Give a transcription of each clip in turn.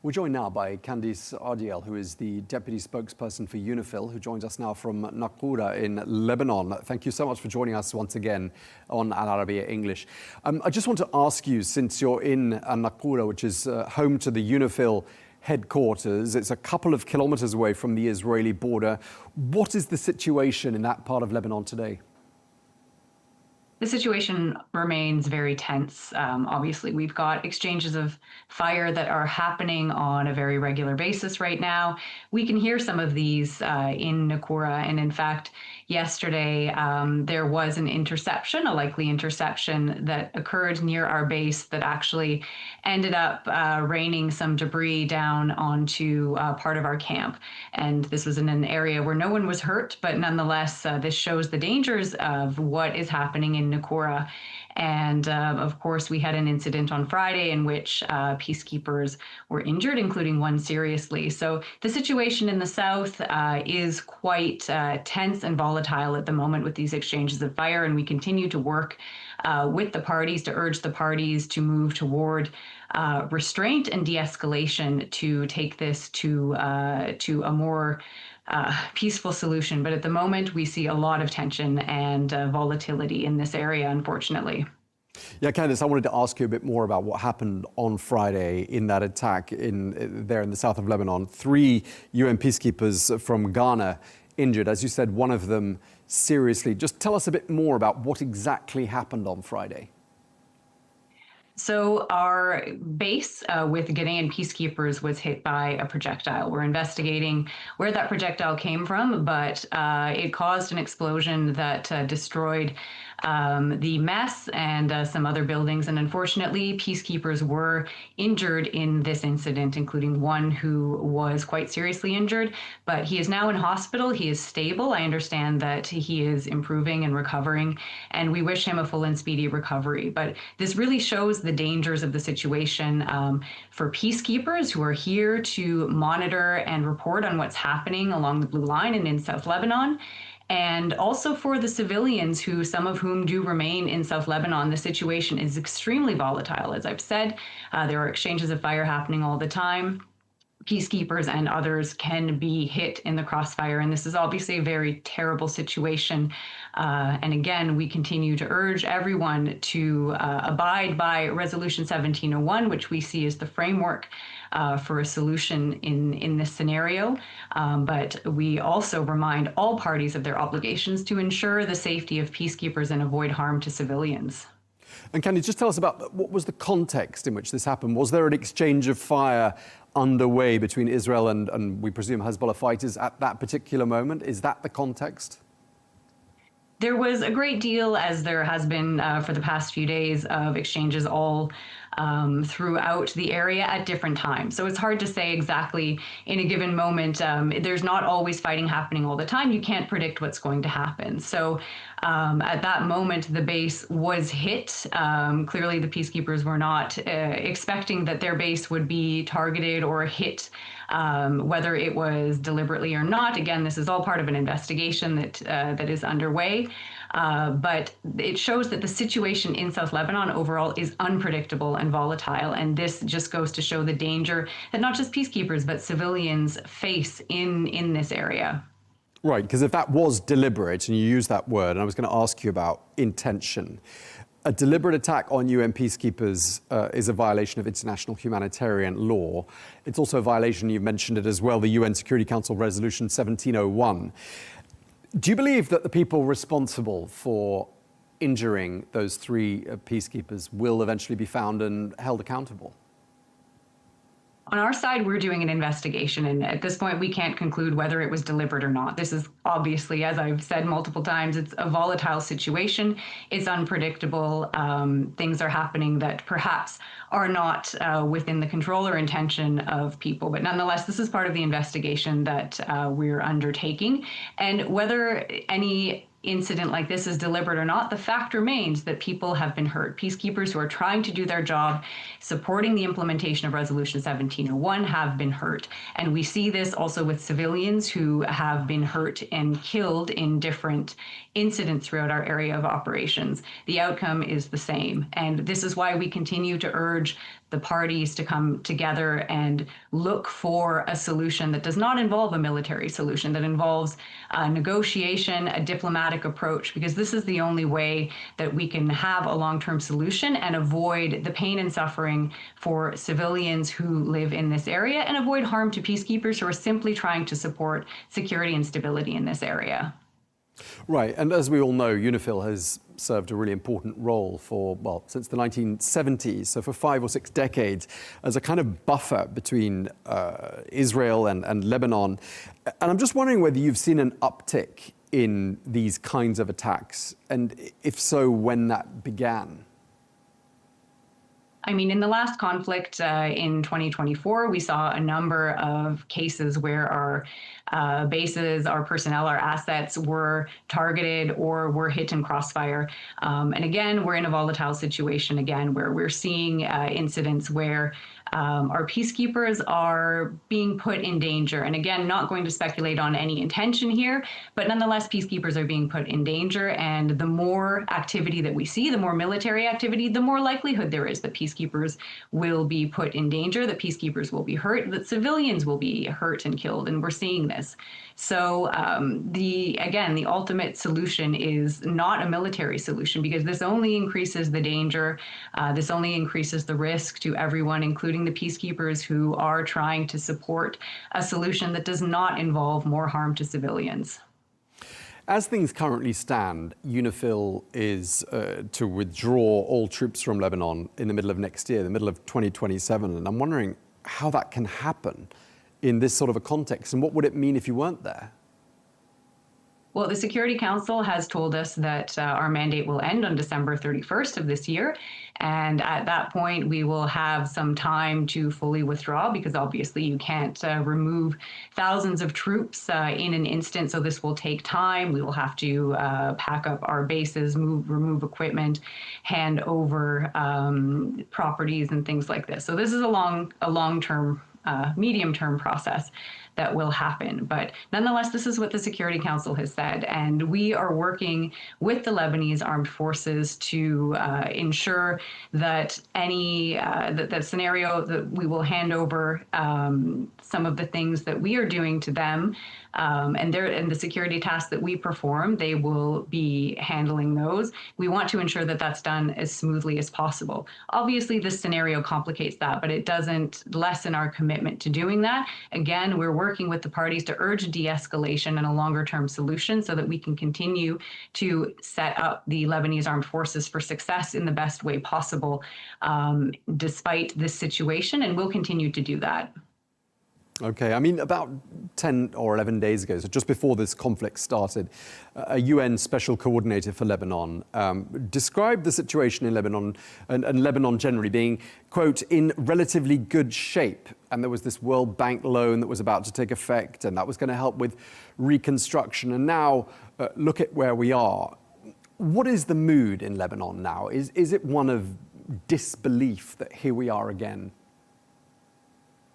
We're joined now by Kandice Ardiel, who is the Deputy Spokesperson for UNIFIL, who joins us now from Naqoura in Lebanon. Thank you so much for joining us once again on Arabiya English. I just want to ask you, since you're in Naqoura, which is home to the UNIFIL headquarters, it's a couple of kilometers away from the Israeli border. What is the situation in that part of Lebanon today? The situation remains very tense. Obviously, we've got exchanges of fire that are happening on a very regular basis right now. We can hear some of these in Naqoura, and in fact, yesterday there was an interception, a likely interception that occurred near our base that actually ended up raining some debris down onto part of our camp. And this was in an area where no one was hurt, but nonetheless, this shows the dangers of what is happening in Naqoura. And of course, we had an incident on Friday in which peacekeepers were injured, including one seriously. So the situation in the south is quite tense and volatile at the moment with these exchanges of fire, and we continue to work with the parties to urge the parties to move toward restraint and de-escalation to take this to a more peaceful solution. But at the moment, we see a lot of tension and volatility in this area, unfortunately. Yeah, Kandice, I wanted to ask you a bit more about what happened on Friday in that attack there in the south of Lebanon. 3 UN peacekeepers from Ghana injured. As you said, one of them seriously. Just tell us a bit more about what exactly happened on Friday. So our base with Ghanaian peacekeepers was hit by a projectile. We're investigating where that projectile came from, but it caused an explosion that destroyed the mess and some other buildings. And unfortunately, peacekeepers were injured in this incident, including one who was quite seriously injured. But he is now in hospital. He is stable. I understand that he is improving and recovering, and we wish him a full and speedy recovery. But this really shows the dangers of the situation for peacekeepers who are here to monitor and report on what's happening along the Blue Line and in South Lebanon. And also for the civilians, who some of whom do remain in South Lebanon. The situation is extremely volatile. As I've said, there are exchanges of fire happening all the time. Peacekeepers and others can be hit in the crossfire, and this is obviously a very terrible situation. And again, we continue to urge everyone to abide by Resolution 1701, which we see as the framework for a solution in this scenario. But we also remind all parties of their obligations to ensure the safety of peacekeepers and avoid harm to civilians. And can you just tell us about what was the context in which this happened? Was there an exchange of fire underway between Israel and we presume Hezbollah fighters at that particular moment? Is that the context? There was a great deal, as there has been for the past few days, of exchanges all throughout the area at different times. So it's hard to say exactly in a given moment. There's not always fighting happening all the time. You can't predict what's going to happen. So at that moment, the base was hit. Clearly, the peacekeepers were not expecting that their base would be targeted or hit, whether it was deliberately or not. Again, this is all part of an investigation that is underway. But it shows that the situation in South Lebanon overall is unpredictable and volatile. And this just goes to show the danger that not just peacekeepers, but civilians face in this area. Right, because if that was deliberate, and you use that word, and I was going to ask you about intention, a deliberate attack on UN peacekeepers is a violation of international humanitarian law. It's also a violation, you've mentioned it as well, the UN Security Council Resolution 1701. Do you believe that the people responsible for injuring those 3 peacekeepers will eventually be found and held accountable? On our side, we're doing an investigation, and at this point, we can't conclude whether it was deliberate or not. This is obviously, as I've said multiple times, it's a volatile situation. It's unpredictable. Things are happening that perhaps are not within the control or intention of people. But nonetheless, this is part of the investigation that we're undertaking. And whether any incident like this is deliberate or not, the fact remains that people have been hurt. Peacekeepers who are trying to do their job, supporting the implementation of Resolution 1701, have been hurt. And we see this also with civilians who have been hurt and killed in different incidents throughout our area of operations. The outcome is the same. And this is why we continue to urge the parties to come together and look for a solution that does not involve a military solution, that involves negotiation, a diplomatic approach, because this is the only way that we can have a long-term solution and avoid the pain and suffering for civilians who live in this area and avoid harm to peacekeepers who are simply trying to support security and stability in this area. Right, and as we all know, UNIFIL has served a really important role for, well, since the 1970s, so for 5 or 6 decades, as a kind of buffer between Israel and Lebanon. And I'm just wondering whether you've seen an uptick in these kinds of attacks, and if so, when that began. I mean, in the last conflict in 2024, we saw a number of cases where our bases, our personnel, our assets were targeted or were hit in crossfire. And again, we're in a volatile situation again, where we're seeing incidents where our peacekeepers are being put in danger. And again, not going to speculate on any intention here, but nonetheless, peacekeepers are being put in danger. And the more activity that we see, the more military activity, the more likelihood there is that peacekeepers will be put in danger, that peacekeepers will be hurt, that civilians will be hurt and killed. And we're seeing this. So the ultimate solution is not a military solution, because this only increases the danger. This only increases the risk to everyone, including the peacekeepers who are trying to support a solution that does not involve more harm to civilians. As things currently stand, UNIFIL is to withdraw all troops from Lebanon in the middle of next year, the middle of 2027. And I'm wondering how that can happen in this sort of a context, and what would it mean if you weren't there? Well, the Security Council has told us that our mandate will end on December 31st of this year. And at that point, we will have some time to fully withdraw, because obviously you can't remove thousands of troops in an instant. So this will take time. We will have to pack up our bases, remove equipment, hand over properties and things like this. So this is a long-term, medium-term process that will happen. But nonetheless, this is what the Security Council has said. And we are working with the Lebanese armed forces to ensure that that scenario, that we will hand over some of the things that we are doing to them, and the security tasks that we perform, they will be handling those. We want to ensure that that's done as smoothly as possible. Obviously, this scenario complicates that, but it doesn't lessen our commitment to doing that. Again, we're working with the parties to urge de-escalation and a longer-term solution so that we can continue to set up the Lebanese armed forces for success in the best way possible, despite this situation, and we'll continue to do that. Okay, I mean, about 10 or 11 days ago, so just before this conflict started, a UN Special Coordinator for Lebanon described the situation in Lebanon and Lebanon generally being, quote, in relatively good shape. And there was this World Bank loan that was about to take effect, and that was going to help with reconstruction. And now, look at where we are. What is the mood in Lebanon now? Is it one of disbelief that here we are again?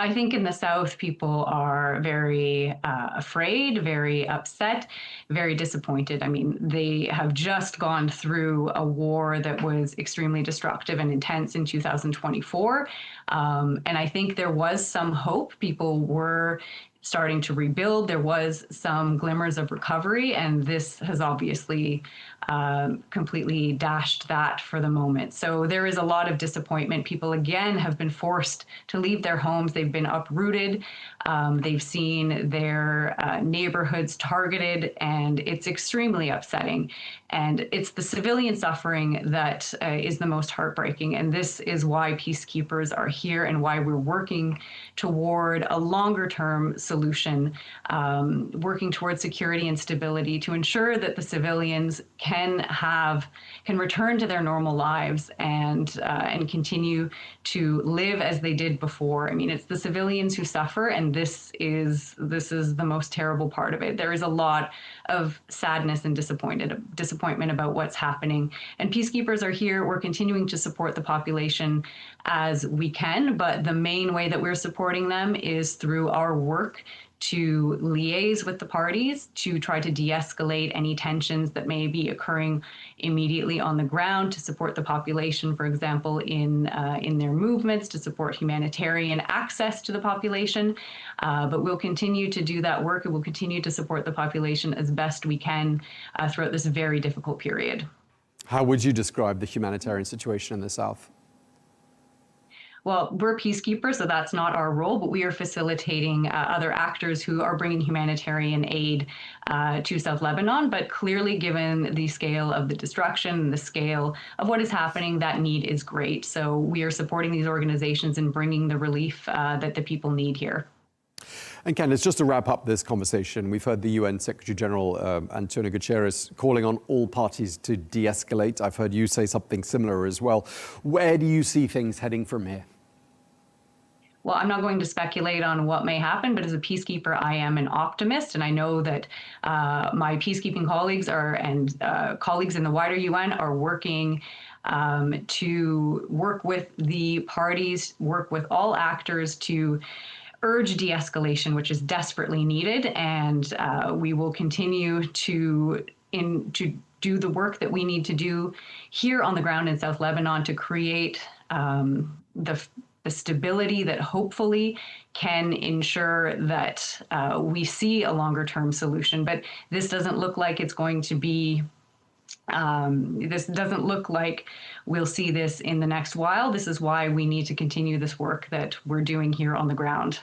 I think in the South, people are very afraid, very upset, very disappointed. I mean, they have just gone through a war that was extremely destructive and intense in 2024. And I think there was some hope. People were starting to rebuild. There was some glimmers of recovery, and this has obviously completely dashed that for the moment. So there is a lot of disappointment. People, again, have been forced to leave their homes. They've been uprooted. They've seen their neighborhoods targeted, and it's extremely upsetting. And it's the civilian suffering that is the most heartbreaking. And this is why peacekeepers are here and why we're working toward a longer-term solution, working toward security and stability to ensure that the civilians can return to their normal lives and continue to live as they did before. I mean, it's the civilians who suffer, and this is the most terrible part of it. There is a lot of sadness and disappointment about what's happening. And peacekeepers are here. We're continuing to support the population as we can, but the main way that we're supporting them is through our work work to liaise with the parties to try to de-escalate any tensions that may be occurring immediately on the ground, to support the population, for example, in their movements, to support humanitarian access to the population. But we'll continue to do that work, and we'll continue to support the population as best we can throughout this very difficult period. How would you describe the humanitarian situation in the south? Well, we're peacekeepers, so that's not our role, but we are facilitating other actors who are bringing humanitarian aid to South Lebanon. But clearly, given the scale of the destruction and the scale of what is happening, that need is great. So we are supporting these organizations and bringing the relief that the people need here. And Kandice, just to wrap up this conversation, we've heard the UN Secretary General, Antonio Guterres, calling on all parties to de-escalate. I've heard you say something similar as well. Where do you see things heading from here? Well, I'm not going to speculate on what may happen, but as a peacekeeper, I am an optimist, and I know that my peacekeeping colleagues and colleagues in the wider UN are working to work with the parties, work with all actors to urge de-escalation, which is desperately needed, and we will continue to do the work that we need to do here on the ground in South Lebanon to create the stability that hopefully can ensure that we see a longer-term solution. But this doesn't look like it's going to be this doesn't look like we'll see this in the next while. This is why we need to continue this work that we're doing here on the ground.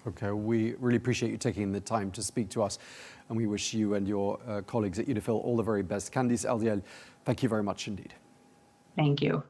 Okay, we really appreciate you taking the time to speak to us, and we wish you and your colleagues at UNIFIL all the very best. Kandice, Ardiel, thank you very much indeed. Thank you.